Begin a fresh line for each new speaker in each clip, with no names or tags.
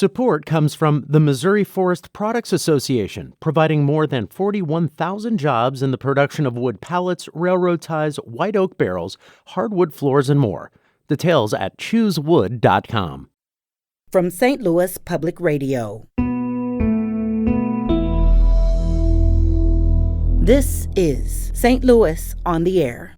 Support comes from the Missouri Forest Products Association, providing more than 41,000 jobs in the production of wood pallets, railroad ties, white oak barrels, hardwood floors, and more. Details at choosewood.com.
From St. Louis Public Radio. This is St. Louis on the Air.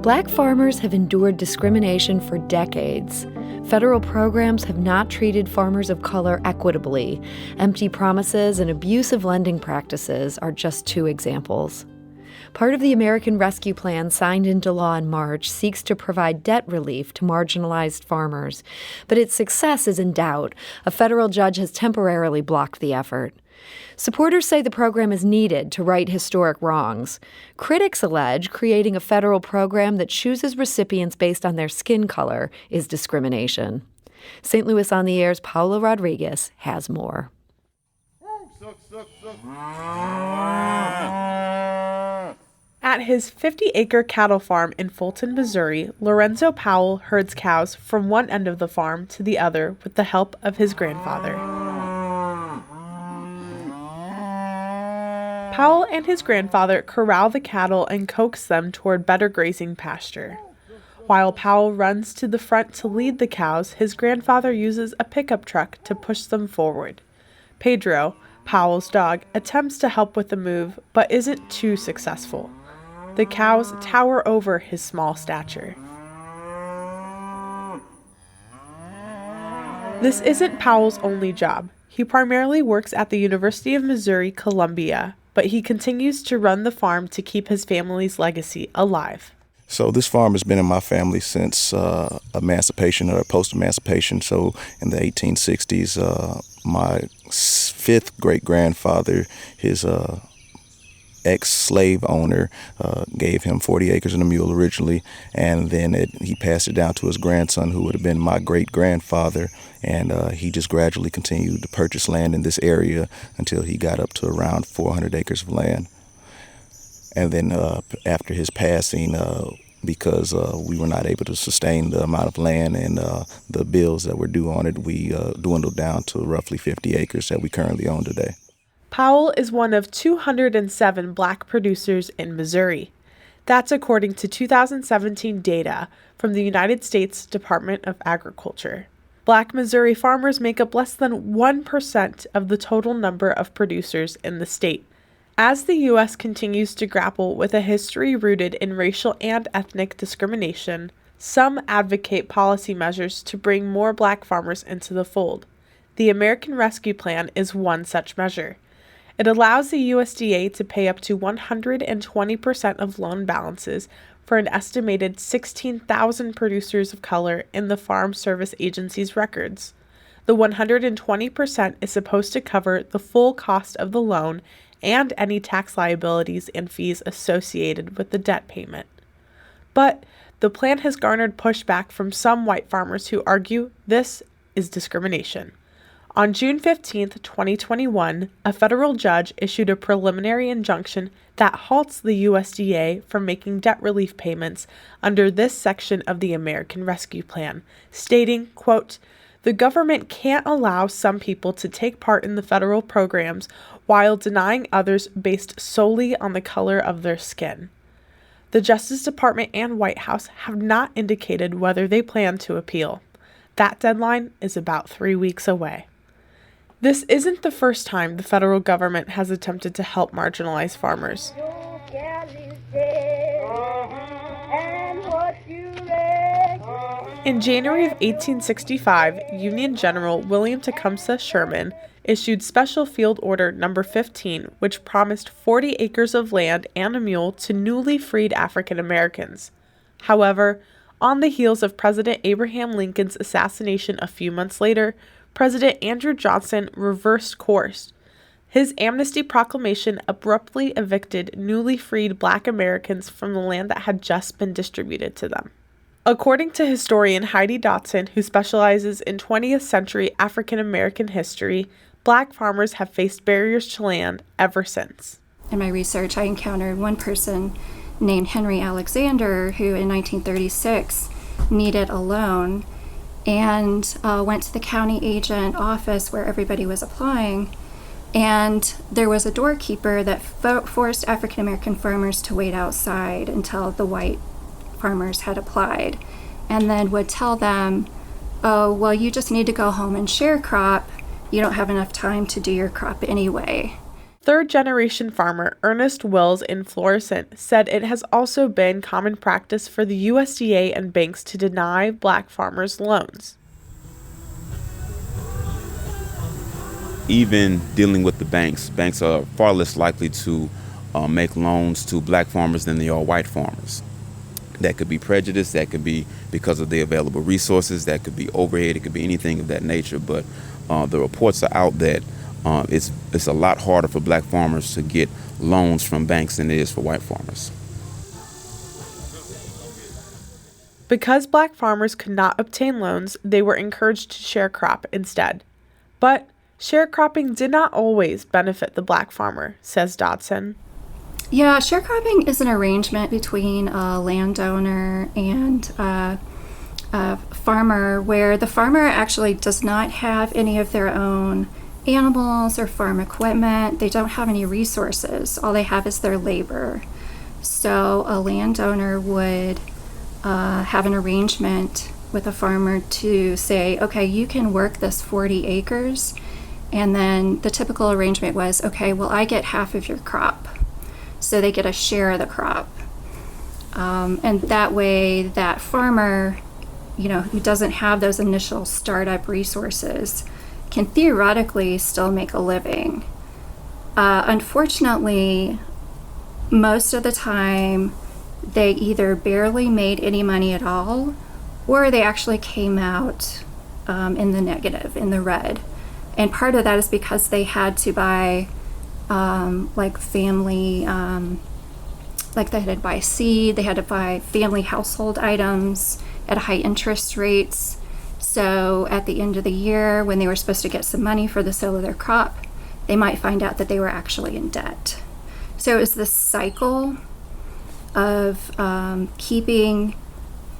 Black farmers have endured discrimination for decades. Federal programs have not treated farmers of color equitably. Empty promises and abusive lending practices are just two examples. Part of the American Rescue Plan signed into law in March seeks to provide debt relief to marginalized farmers, but its success is in doubt. A federal judge has temporarily blocked the effort. Supporters say the program is needed to right historic wrongs. Critics allege creating a federal program that chooses recipients based on their skin color is discrimination. St. Louis on the Air's Paolo Rodriguez has more.
At his 50-acre cattle farm in Fulton, Missouri, Lorenzo Powell herds cows from one end of the farm to the other with the help of his grandfather. Powell and his grandfather corral the cattle and coax them toward better grazing pasture. While Powell runs to the front to lead the cows, his grandfather uses a pickup truck to push them forward. Pedro, Powell's dog, attempts to help with the move, but isn't too successful. The cows tower over his small stature. This isn't Powell's only job. He primarily works at the University of Missouri-Columbia, but he continues to run the farm to keep his family's legacy alive.
So this farm has been in my family since emancipation or post-emancipation. So in the 1860s, my fifth great-grandfather, his ex-slave owner, gave him 40 acres and a mule originally, and then he passed it down to his grandson, who would have been my great-grandfather, and he just gradually continued to purchase land in this area until he got up to around 400 acres of land. And then after his passing, because we were not able to sustain the amount of land and the bills that were due on it, we dwindled down to roughly 50 acres that we currently own today.
Powell is one of 207 black producers in Missouri. That's according to 2017 data from the United States Department of Agriculture. Black Missouri farmers make up less than 1% of the total number of producers in the state. As the U.S. continues to grapple with a history rooted in racial and ethnic discrimination, some advocate policy measures to bring more black farmers into the fold. The American Rescue Plan is one such measure. It allows the USDA to pay up to 120% of loan balances for an estimated 16,000 producers of color in the Farm Service Agency's records. The 120% is supposed to cover the full cost of the loan and any tax liabilities and fees associated with the debt payment. But the plan has garnered pushback from some white farmers who argue this is discrimination. On June 15, 2021, a federal judge issued a preliminary injunction that halts the USDA from making debt relief payments under this section of the American Rescue Plan, stating, quote, "The government can't allow some people to take part in the federal programs while denying others based solely on the color of their skin." The Justice Department and White House have not indicated whether they plan to appeal. That deadline is about 3 weeks away. This isn't the first time the federal government has attempted to help marginalized farmers. In January of 1865, Union General William Tecumseh Sherman issued Special Field Order No. 15, which promised 40 acres of land and a mule to newly freed African Americans. However, on the heels of President Abraham Lincoln's assassination a few months later, President Andrew Johnson reversed course. His amnesty proclamation abruptly evicted newly freed Black Americans from the land that had just been distributed to them. According to historian Heidi Dotson, who specializes in 20th century African American history, Black farmers have faced barriers to land ever since.
in my research, I encountered one person named Henry Alexander who in 1936 needed a loan and went to the county agent office where everybody was applying. And there was a doorkeeper that forced African American farmers to wait outside until the white farmers had applied, and then would tell them, oh, well, you just need to go home and share crop. You don't have enough time to do your crop anyway.
Third-generation farmer Ernest Wills in Florissant said it has also been common practice for the USDA and banks to deny Black farmers loans.
Even dealing with the banks are far less likely to make loans to Black farmers than they are white farmers. That could be prejudice, that could be because of the available resources, that could be overhead, it could be anything of that nature. But the reports are out that it's a lot harder for Black farmers to get loans from banks than it is for white farmers.
Because Black farmers could not obtain loans, they were encouraged to share crop instead. But sharecropping did not always benefit the Black farmer, says Dodson.
Yeah, sharecropping is an arrangement between a landowner and a farmer where the farmer actually does not have any of their own animals or farm equipment. They don't have any resources. All they have is their labor. So a landowner would have an arrangement with a farmer to say, okay, you can work this 40 acres. And then the typical arrangement was, okay, well, I get half of your crop. So they get a share of the crop. And that way, that farmer, who doesn't have those initial startup resources can theoretically still make a living. Unfortunately, most of the time, they either barely made any money at all, or they actually came out in the negative, in the red. And part of that is because they had to buy family, they had to buy seed, they had to buy family household items at high interest rates. So at the end of the year, when they were supposed to get some money for the sale of their crop, they might find out that they were actually in debt. So it was this cycle of keeping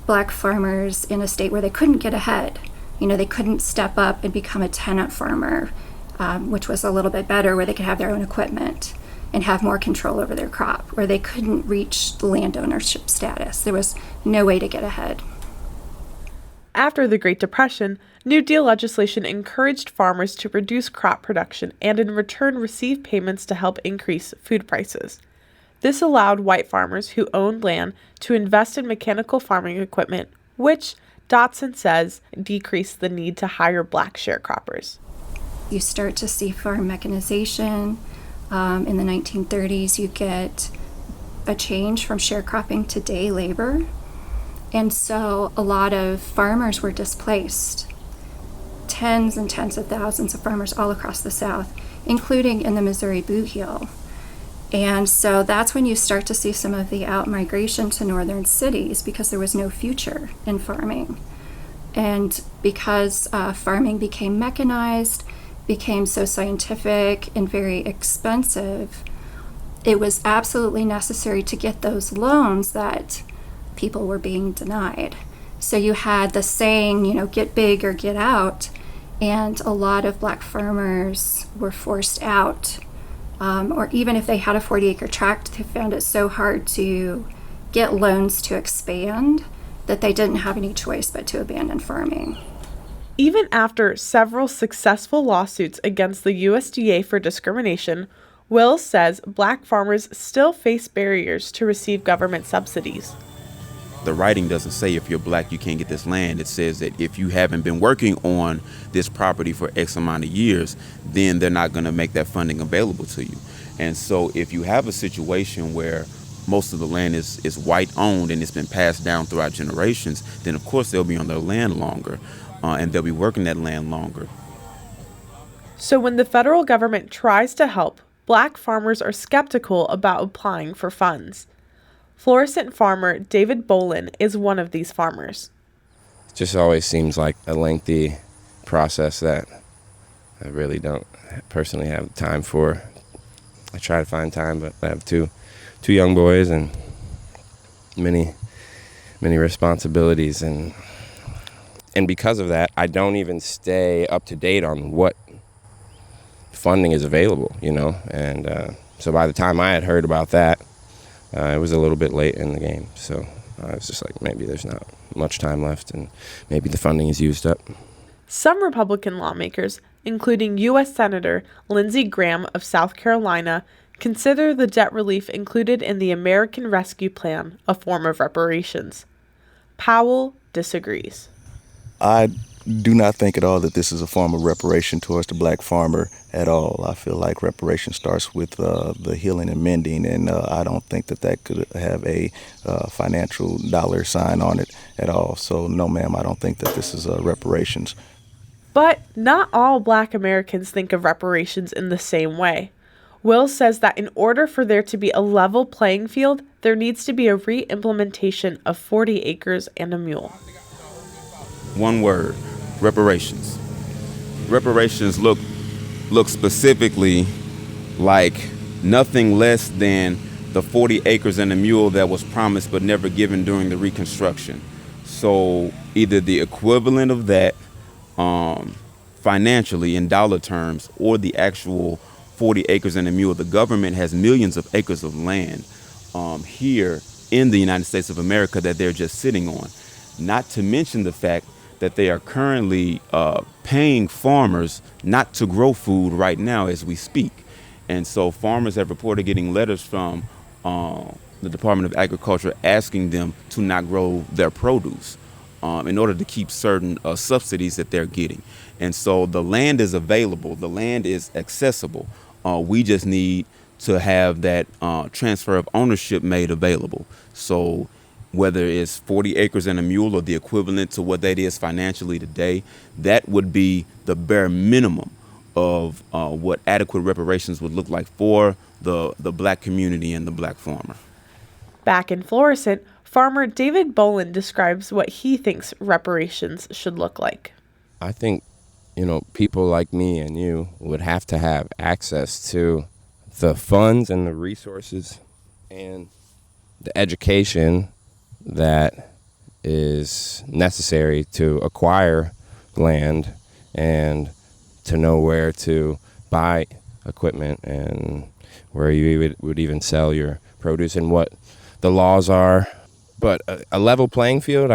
Black farmers in a state where they couldn't get ahead. They couldn't step up and become a tenant farmer, which was a little bit better, where they could have their own equipment and have more control over their crop, where they couldn't reach the land ownership status. There was no way to get ahead.
After the Great Depression, New Deal legislation encouraged farmers to reduce crop production and in return receive payments to help increase food prices. This allowed white farmers who owned land to invest in mechanical farming equipment, which, Dodson says, decreased the need to hire Black sharecroppers.
You start to see farm mechanization. In the 1930s, you get a change from sharecropping to day labor. And so a lot of farmers were displaced. Tens and tens of thousands of farmers all across the South, including in the Missouri Boot Heel. And so that's when you start to see some of the out-migration to northern cities, because there was no future in farming. And because farming became mechanized, became so scientific and very expensive, it was absolutely necessary to get those loans that people were being denied. So you had the saying, get big or get out, and a lot of Black farmers were forced out. Or even if they had a 40-acre tract, they found it so hard to get loans to expand that they didn't have any choice but to abandon farming.
Even after several successful lawsuits against the USDA for discrimination, Wills says Black farmers still face barriers to receive government subsidies.
The writing doesn't say if you're Black, you can't get this land. It says that if you haven't been working on this property for X amount of years, then they're not going to make that funding available to you. And so if you have a situation where most of the land is white owned and it's been passed down throughout generations, then of course they'll be on their land longer and they'll be working that land longer.
So when the federal government tries to help, Black farmers are skeptical about applying for funds. Florissant farmer David Bolin is one of these farmers.
It just always seems like a lengthy process that I really don't personally have time for. I try to find time, but I have two young boys and many responsibilities, and because of that, I don't even stay up to date on what funding is available, and so by the time I had heard about that, it was a little bit late in the game. So I was just like, maybe there's not much time left, and maybe the funding is used up.
Some Republican lawmakers, including U.S. Senator Lindsey Graham of South Carolina, consider the debt relief included in the American Rescue Plan a form of reparations. Powell disagrees.
I do not think at all that this is a form of reparation towards the black farmer at all. I feel like reparation starts with the healing and mending, and I don't think that could have a financial dollar sign on it at all. So no, ma'am, I don't think that this is reparations.
But not all Black Americans think of reparations in the same way. Will says that in order for there to be a level playing field, there needs to be a re-implementation of 40 acres and a mule.
One word: reparations. Reparations look specifically like nothing less than the 40 acres and a mule that was promised but never given during the Reconstruction. So either the equivalent of that financially in dollar terms, or the actual 40 acres and a mule. The government has millions of acres of land here in the United States of America that they're just sitting on. Not to mention the fact that they are currently paying farmers not to grow food right now as we speak. And so farmers have reported getting letters from the Department of Agriculture asking them to not grow their produce in order to keep certain subsidies that they're getting. And so the land is available, the land is accessible. We just need to have that transfer of ownership made available. So whether it's 40 acres and a mule or the equivalent to what that is financially today, that would be the bare minimum of what adequate reparations would look like for the black community and the black farmer.
Back in Florissant, farmer David Bolin describes what he thinks reparations should look like.
I think, people like me and you would have to have access to the funds and the resources and the education that is necessary to acquire land and to know where to buy equipment and where you would even sell your produce and what the laws are. But a level playing field,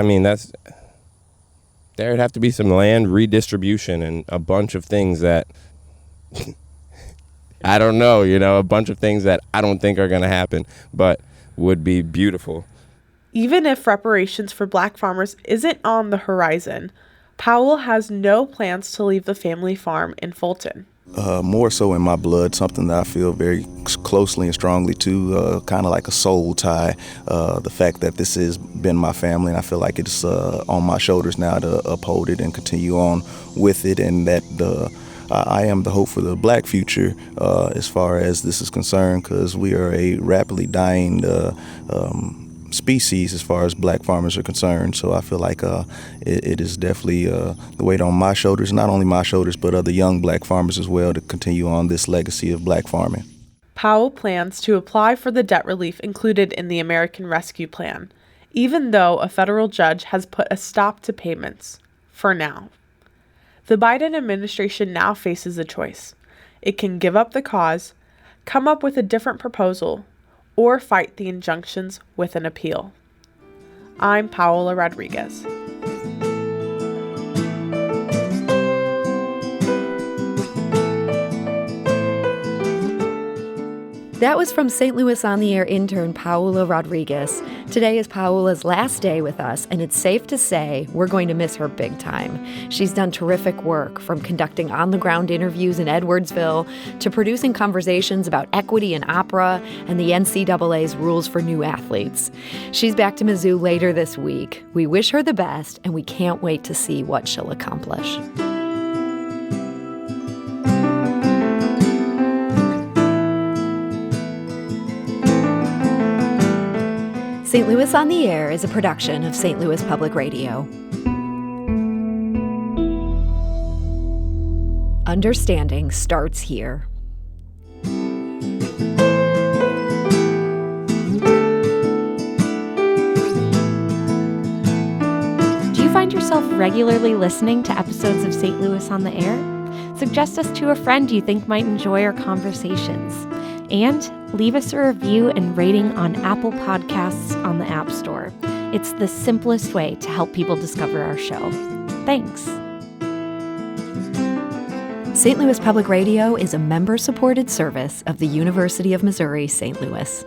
there'd have to be some land redistribution and a bunch of things that I don't know, a bunch of things that I don't think are going to happen, but would be beautiful.
Even if reparations for black farmers isn't on the horizon, Powell has no plans to leave the family farm in Fulton.
More so in my blood, something that I feel very closely and strongly to, kind of like a soul tie. The fact that this has been my family, and I feel like it's on my shoulders now to uphold it and continue on with it, and that I am the hope for the black future as far as this is concerned, because we are a rapidly dying species as far as black farmers are concerned. So I feel like it is definitely the weight on my shoulders, not only my shoulders, but other young black farmers as well, to continue on this legacy of black farming.
Powell plans to apply for the debt relief included in the American Rescue Plan, even though a federal judge has put a stop to payments, for now. The Biden administration now faces a choice. It can give up the cause, come up with a different proposal, or fight the injunctions with an appeal. I'm Paola Rodriguez.
That was from St. Louis On the Air intern Paola Rodriguez. Today is Paola's last day with us, and it's safe to say we're going to miss her big time. She's done terrific work, from conducting on-the-ground interviews in Edwardsville to producing conversations about equity in opera and the NCAA's rules for new athletes. She's back to Mizzou later this week. We wish her the best, and we can't wait to see what she'll accomplish. St. Louis On the Air is a production of St. Louis Public Radio. Understanding starts here.
yourself regularly listening to episodes of St. Louis on the Air? Suggest us to a friend you think might enjoy our conversations. And leave us a review and rating on Apple Podcasts on the App Store. It's the simplest way to help people discover our show. Thanks.
St. Louis Public Radio is a member-supported service of the University of Missouri, St. Louis.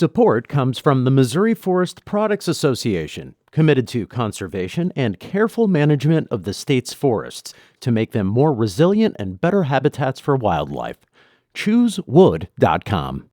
Support comes from the Missouri Forest Products Association, committed to conservation and careful management of the state's forests to make them more resilient and better habitats for wildlife. ChooseWood.com.